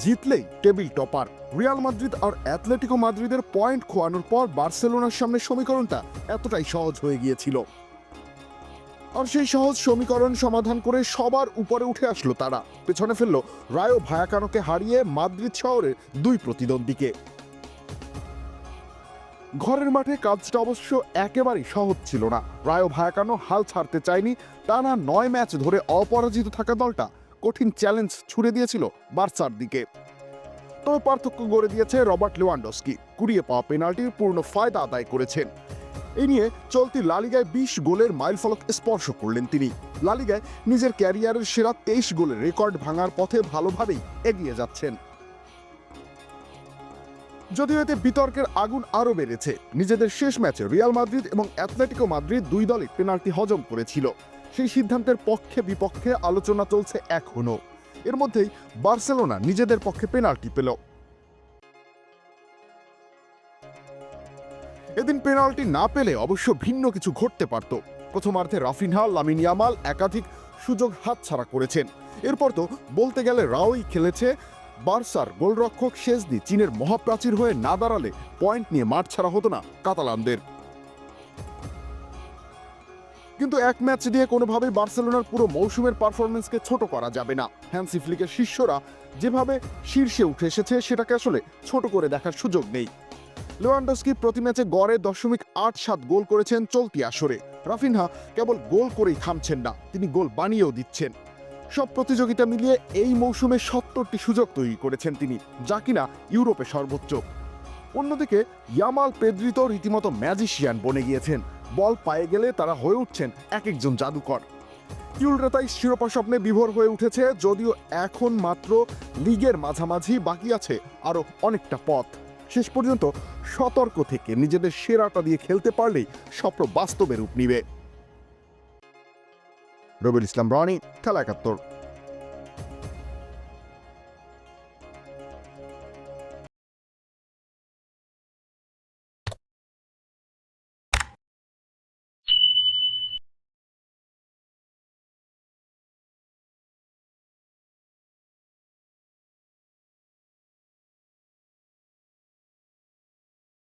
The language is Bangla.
জিতলেই টেবিল টপার। রিয়াল মাদ্রিদ আর অ্যাটলেটিকো মাদ্রিদের পয়েন্ট খোয়ানোর পর বার্সেলোনার সামনে সমীকরণটা এতটাই সহজ হয়ে গিয়েছিল। আর সেই সহজ সমীকরণ সমাধান করে সবার উপরে উঠে আসলো তারা। পেছনে ফেললো রায়ো ভায়াকানোকে হারিয়ে মাদ্রিদ শহরের দুই প্রতিদ্বন্দ্বীকে। ঘরের মাঠে কাজটা অবশ্য একেবারেই সহজ ছিল না। রায়ো ভায়াকানো হাল ছাড়তে চায়নি। টানা 9 ম্যাচ ধরে অপরাজিত থাকা দলটা কঠিন চ্যালেঞ্জ ছুড়ে দিয়েছিল বার্সার দিকে। তবে পার্থক্য গড়ে দিয়েছে রবার্ট লেভানডস্কি। কুড়িয়ে পাওয়া পেনাল্টির পূর্ণ ফায়দা আদায় করেছেন। এই নিয়ে চলতি লা লিগায় 20 গোলের মাইলফলক স্পর্শ করলেন তিনি। লা লিগায় নিজের ক্যারিয়ারের সেরা 23 গোলের রেকর্ড ভাঙার পথে ভালোভাবেই এগিয়ে যাচ্ছেন। যদিও এতে বিতর্কের আগুন আরও বেড়েছে। নিজেদের শেষ ম্যাচে রিয়াল মাদ্রিদ এবং অ্যাটলেটিকো মাদ্রিদ দুই দলই পেনাল্টি হজম করেছিল। সেই সিদ্ধান্তের পক্ষে বিপক্ষে আলোচনা চলছে এখনো। এর মধ্যেই বার্সেলোনা নিজেদের পক্ষে পেনাল্টি পেল। এদিন পেনাল্টি না পেলে অবশ্য ভিন্ন কিছু ঘটতে পারত। প্রথমার্ধে রাফিনহা, লামিন ইয়ামাল একাধিক সুযোগ হাতছাড়া করেছেন। এরপর তো বলতে গেলে রাওই খেলেছে। বার্সার গোলরক্ষক শেজনি চীনের মহাপ্রাচীর হয়ে না দাঁড়ালে পয়েন্ট নিয়ে মাঠ ছাড়া হতো না কাতালানদের। কিন্তু এক ম্যাচ দিয়ে কোনোভাবেই বার্সেলোনার পুরো মৌসুমের পারফরমেন্সকে ছোট করা যাবে না। হ্যান্সি ফ্লিকের শিষ্যরা যেভাবে শীর্ষে উঠে এসেছে সেটাকে আসলে ছোট করে দেখার সুযোগ নেই। লেভানডস্কি প্রতি ম্যাচে গড়ে 0.87 গোল করেছেন চলতি আসরে। রাফিনহা কেবল গোল করেই থামছেন না, তিনি গোল বানিয়েও দিচ্ছেন। সব প্রতিযোগিতা মিলিয়ে এই মৌসুমে 70টি সুযোগ তৈরি করেছেন তিনি, যা কিনা ইউরোপে সর্বোচ্চ। অন্যদিকে ইয়ামাল, পেদ্রি তো রীতিমতো ম্যাজিশিয়ান বনে গিয়েছেন। বল পায়ে গেলে তারা হয়ে উঠছেন এক একজন জাদুকর। কিউলরা তাই শিরোপা স্বপ্নে বিভোর হয়ে উঠেছে, যদিও এখন মাত্র লিগের মাঝামাঝি, বাকি আছে আরো অনেকটা পথ। শেষ পর্যন্ত সতর্ক থেকে নিজেদের সেরাটা দিয়ে খেলতে পারলেই স্বপ্ন বাস্তবে রূপ নিবে। রবিউল ইসলাম রনি, খেলা ৭১।